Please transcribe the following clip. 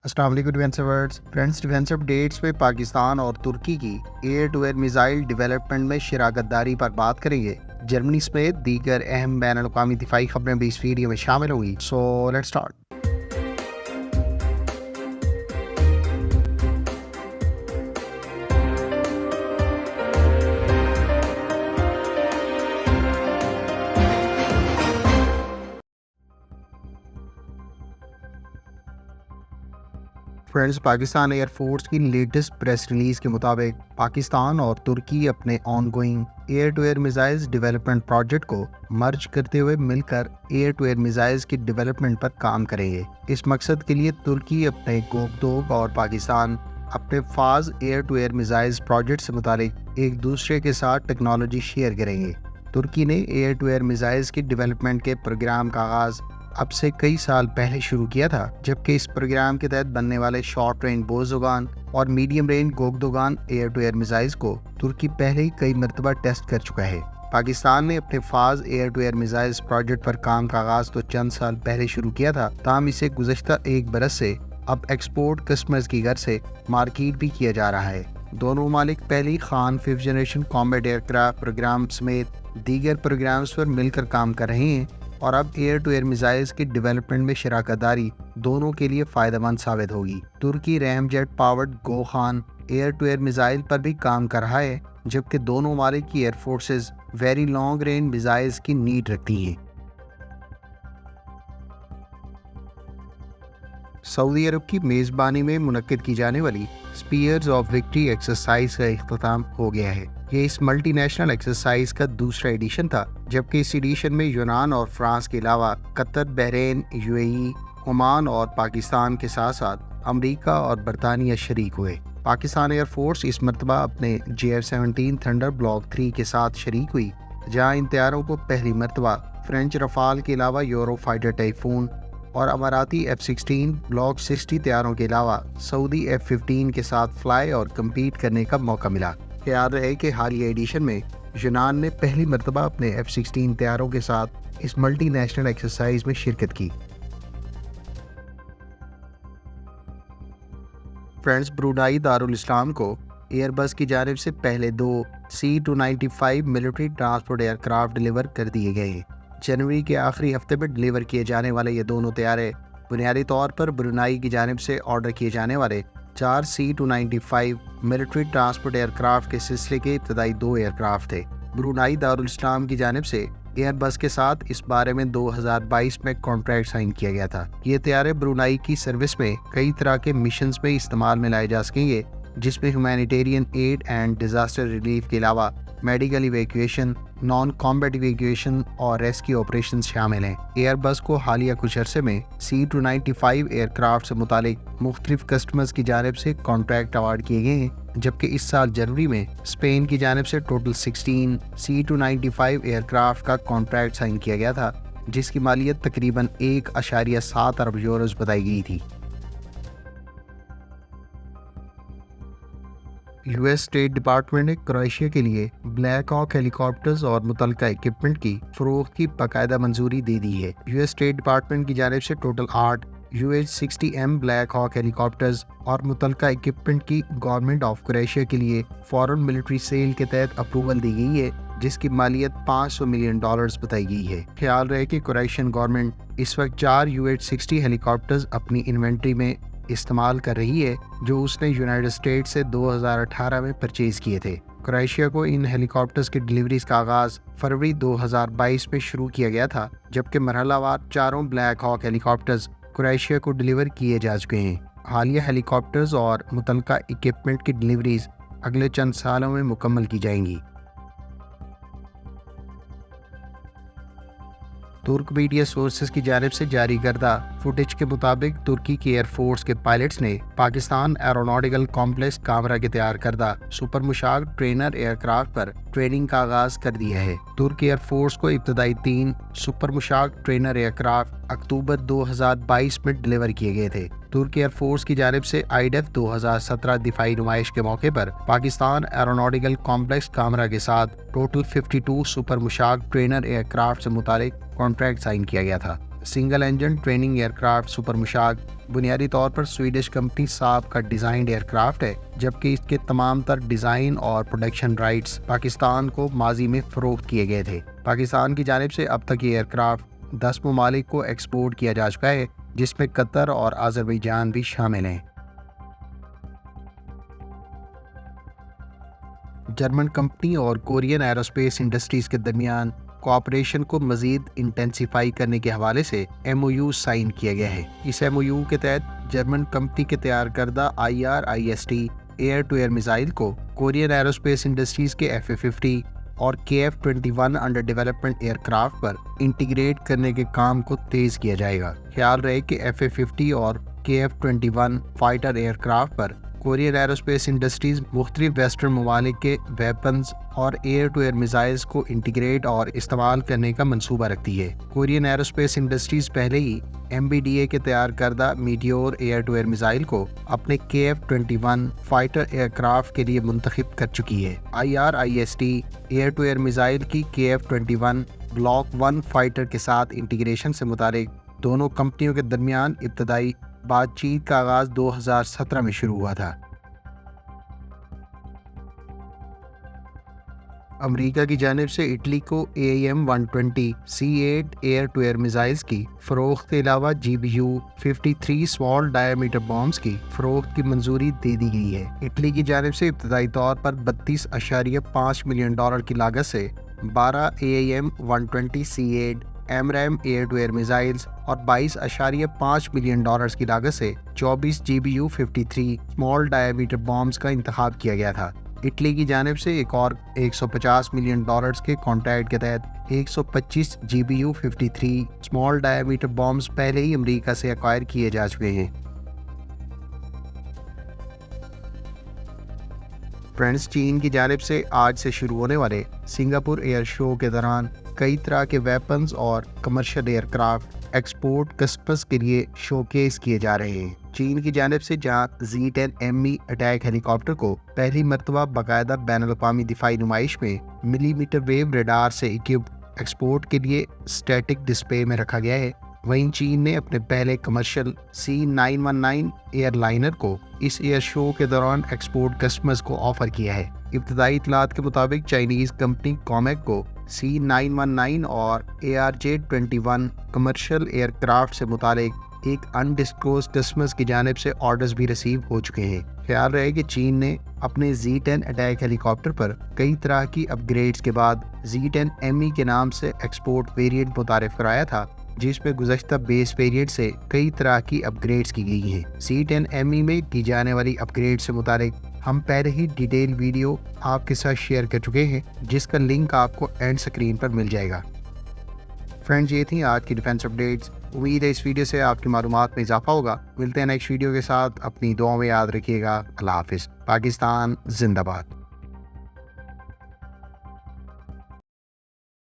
السلام علیکم defence friends, defence updates میں پاکستان اور ترکی کی air to air missile development میں شراکت داری پر بات کریں گے۔ جرمنی سمیت دیگر اہم بین الاقوامی دفاعی خبریں بھی اس ویڈیو میں شامل ہوں گی۔ So let's start. Friends, Pakistan air force کی لیٹسٹ پریس ریلیز کے مطابق پاکستان اور ترکی اپنے ongoing air to air missiles development project کو مرج کرتے ہوئے مل کر ایئر ٹو ایئر میزائلز کی ڈیولپمنٹ پر کام کریں گے۔ اس مقصد کے لیے ترکی اپنے گوگدوگ اور پاکستان اپنے فاز air to air missiles project سے متعلق ایک دوسرے کے ساتھ ٹیکنالوجی شیئر کریں گے۔ ترکی نے ایئر ٹو ایئر میزائلز کی ڈیولپمنٹ کے پروگرام کا آغاز اب سے کئی سال پہلے شروع کیا تھا، جبکہ اس پروگرام کے تحت بننے والے شارٹ رینج بوزوگان اور میڈیم رینج گوگدوگان ایئر ٹو ایئر میزائلز کو ترکی پہلے ہی کئی مرتبہ ٹیسٹ کر چکا ہے۔ پاکستان نے اپنے فاز air to air missiles project پر کام کا آغاز تو چند سال پہلے شروع کیا تھا، تاہم اسے گزشتہ ایک برس سے اب ایکسپورٹ کسٹمرز کی غرض سے مارکیٹ بھی کیا جا رہا ہے۔ دونوں ممالک پہلی خان 5th generation combat aircraft programme سمیت دیگر پروگرامز پر مل کر کام کر رہے ہیں، اور اب ایئر ٹو ایئر میزائلز کی ڈیولپمنٹ میں شراکت داری دونوں کے لیے فائدہ مند ثابت ہوگی۔ ترکی ریم جیٹ پاورڈ گوخان ایئر ٹو ایئر میزائل پر بھی کام کر رہا ہے، جبکہ دونوں ممالک کی air forces very long range missiles کی نیڈ رکھتی ہیں۔ سعودی عرب کی میزبانی میں منعقد کی جانے والی اسپیئرز آف وکٹری ایکسرسائز کا اختتام ہو گیا ہے۔ یہ اس ملٹی نیشنل ایکسرسائز کا دوسرا ایڈیشن تھا، جبکہ اس ایڈیشن میں یونان اور فرانس کے علاوہ قطر، بحرین، UAE، عمان اور پاکستان کے ساتھ ساتھ امریکہ اور برطانیہ شریک ہوئے۔ پاکستان ایئر فورس اس مرتبہ اپنے JF-17 تھنڈر بلاک 3 کے ساتھ شریک ہوئی، جہاں ان طیاروں کو پہلی مرتبہ فرینچ رفال کے علاوہ یورو فائٹر ٹائفون اور اماراتی F-16 بلاک 60 طیاروں کے علاوہ سعودی F-15 کے ساتھ فلائی اور کمپیٹ کرنے کا موقع ملا۔ خیال رہے کہ حالیہ ایڈیشن میں یونان نے پہلی مرتبہ اپنے F-16 طیاروں کے ساتھ اس ملٹی نیشنل ایکسرسائز میں شرکت کی۔ فرینڈز، برونائی دارالاسلام کو ایئر بس کی جانب سے پہلے 2 C-295 military transport aircraft deliver کر دیے گئے ہیں۔ جنوری کے آخری ہفتے میں ڈیلیور کیے جانے والے یہ دونوں طیارے بنیادی طور پر برونائی کی جانب سے آرڈر کیے جانے والے 4 C-295 military transport year craft کے سلسلے کے ابتدائی 2 ایئر کرافٹ تھے۔ برونائی دارالاسلام کی جانب سے ایئر بس کے ساتھ اس بارے میں 2022 میں کانٹریکٹ سائن کیا گیا تھا۔ یہ طیارے برونائی کی سروس میں کئی طرح کے مشنز میں استعمال میں لائے جا سکیں گے، جس میں humanitarian aid and disaster relief کے علاوہ medical evacuation, non combat evacuation اور ریسکیو آپریشنز شامل ہیں۔ ایئر بس کو حالیہ کچھ عرصے میں C-295 ایئر کرافٹ سے متعلق مختلف کسٹمرز کی جانب سے کانٹریکٹ ایوارڈ کیے گئے ہیں، جبکہ اس سال جنوری میں اسپین کی جانب سے ٹوٹل 16 C-295 ایئر کرافٹ کا کانٹریکٹ سائن کیا گیا تھا، جس کی مالیت تقریباً 1.7 ارب یوروز بتائی گئی تھی۔ US اسٹیٹ ڈپارٹمنٹ نے کروشیا کے لیے بلیک ہاک ہیلی کاپٹرز اور متعلقہ ایکوپمنٹ کی فروخت کی باقاعدہ منظوری دے دی ہے۔ US اسٹیٹ ڈپارٹمنٹ کی جانب سے ٹوٹل 8 UH-60M بلیک ہاک ہیلی کاپٹرز اور متعلقہ ایکوپمنٹ کی گورنمنٹ آف کروشیا کے لیے فورن ملٹری سیل کے تحت اپروول دی گئی ہے، جس کی مالیت $500 ملین بتائی گئی ہے۔ خیال رہے کہ کروشین گورنمنٹ اس وقت 4 UH-60 ہیلی کاپٹرز اپنی انوینٹری میں استعمال کر رہی ہے، جو اس نے یونائٹڈ اسٹیٹس سے 2018 میں پرچیز کیے تھے۔ کروشیا کو ان ہیلی کاپٹرز کی ڈیلیوریز کا آغاز فروری 2022 میں شروع کیا گیا تھا، جبکہ مرحلہ وار 4 بلیک ہاک ہیلی کاپٹرز کروشیا کو ڈیلیور کیے جا چکے ہیں۔ حالیہ ہیلی کاپٹرز اور متعلقہ ایکوپمنٹ کی ڈیلیوریز اگلے چند سالوں میں مکمل کی جائیں گی۔ ترک میڈیا سورسز کی جانب سے جاری کردہ فوٹیج کے مطابق ترکی کی ایئر فورس کے پائلٹس نے پاکستان ایروناٹیکل کمپلیکس کامرا کے تیار کردہ super Mushshak trainer aircraft پر ٹریننگ کا آغاز کر دیا ہے۔ ترک ایئر فورس کو ابتدائی 3 super Mushshak trainer year craft اکتوبر 2022 میں ڈیلیور کیے گئے تھے۔ ترک ایئر فورس کی جانب سے IDF 2017 دفاعی نمائش کے موقع پر پاکستان ایروناٹیکل کمپلیکس کامرا کے ساتھ total 52 super Mushshak trainer aircraft سے متعلق کانٹریکٹ سائن کیا گیا تھا۔ Single engine training aircraft super Mushshak بنیادی طور پر سویڈش کمپنی ساب کا ڈیزائنڈ ایئر کرافٹ ہے، جبکہ اس کے تمام تر ڈیزائن اور پروڈکشن رائٹس پاکستان کو ماضی میں فروخت کیے گئے تھے۔ پاکستان کی جانب سے اب تک یہ ایئر کرافٹ 10 ممالک کو ایکسپورٹ کیا جا چکا ہے، جس میں قطر اور آذربائیجان بھی شامل ہیں۔ جرمن کمپنی اور کورین ایروسپیس انڈسٹریز کے درمیان کوآپریشن کو مزید انٹینسیفائی کرنے کے حوالے سے MOU سائن کیا گیا ہے۔ اس MOU کے تحت جرمن کمپنی کے تیار کردہ IRIS-T air to air missile کو کورین ایروسپیس انڈسٹریز کے FA-50 اور KF-21 under development aircraft پر انٹیگریٹ کرنے کے کام کو تیز کیا جائے گا۔ خیال رہے کہ FA-50 اور KF-21 فائٹر ایئر کرافٹ پر کورین ایروسپیس انڈسٹریز مختلف ویسٹرن ممالک کے ویپنز اور ایئر ٹو ایئر میزائلز کو انٹیگریٹ اور استعمال کرنے کا منصوبہ رکھتی ہے۔ کورین ایروسپیس انڈسٹریز پہلے ہی MBDA کے تیار کردہ Meteor air to air missile کو اپنے KF-21 فائٹر ایئر کرافٹ کے لیے منتخب کر چکی ہے۔ IRIS-T air to air missile کی KF-21 بلاک 1 فائٹر کے ساتھ انٹیگریشن سے متعلق دونوں کمپنیوں کے درمیان ابتدائی بات چیت کا آغاز 2017 میں شروع ہوا تھا۔ امریکہ کی جانب سے اٹلی کو AIM-120 C8 year to air missiles کی فروخت کے علاوہ GBU-53 small dia metre bombs کی فروخت کی منظوری دے دی گئی ہے۔ اٹلی کی جانب سے ابتدائی طور پر $32.5 ملین کی لاگت سے 12 AIM-120 C8 AMRAAM air to air missiles اور $22.5 ملین کی لاگت سے 24 GBU-53 small dia metre bombs کا انتخاب کیا گیا تھا۔ اٹلی کی جانب سے ایک اور $150 ملین کے کانٹریکٹ کے تحت 125 GBU-53 small dia metre bombs پہلے ہی امریکہ سے ایکوائر کیے جا چکے ہیں۔ فرینڈز، چین کی جانب سے آج سے شروع ہونے والے سنگاپور ایئر شو کے دوران کئی طرح کے ویپنز اور commercial aircraft export customers کے لیے شو کیس کیے جا رہے ہیں۔ چین کی جانب سے جہاں Z-10ME اٹیک ہیلی کاپٹر کو پہلی مرتبہ باقاعدہ بین الاقوامی دفاعی نمائش میں ملی میٹر ویو ریڈار سے اکوپڈ ایکسپورٹ کے لیے اسٹیٹک ڈسپلے میں رکھا گیا ہے، وہیں چین نے اپنے پہلے کمرشل C919 ایئر لائنر کو اس ایئر شو کے دوران ایکسپورٹ کسٹمرز کو آفر کیا ہے۔ ابتدائی اطلاعات کے مطابق چائنیز کمپنی کومیک کو C919 اور ARJ-21 کمرشل ایئر کرافٹ سے متعلق ایک انڈسکلوز کسٹمرز کی جانب سے آرڈرز بھی ریسیو ہو چکے ہیں۔ خیال رہے کہ چین نے اپنے Z-10 اٹیک ہیلی کاپٹر پر کئی طرح کی اپ گریڈز کے بعد Z-10ME کے نام سے ایکسپورٹ ویریئنٹ متعارف کرایا تھا، جس میں گزشتہ بیس ویریئنٹ سے کئی طرح کی اپ گریڈز کی گئی ہیں۔ Z-10ME میں کی جانے والی اپ گریڈ سے متعلق ہم پہلے ہی ڈیٹیل ویڈیو آپ کے ساتھ شیئر کر چکے ہیں، جس کا لنک آپ کو اینڈ سکرین پر مل جائے گا۔ فرینڈز، یہ تھیں آج کی ڈیفینس اپڈیٹس۔ امید ہے اس ویڈیو سے آپ کی معلومات میں اضافہ ہوگا۔ ملتے ہیں نیکسٹ ویڈیو کے ساتھ، اپنی دعاؤں میں یاد رکھیے گا۔ اللہ حافظ۔ پاکستان زندہ باد۔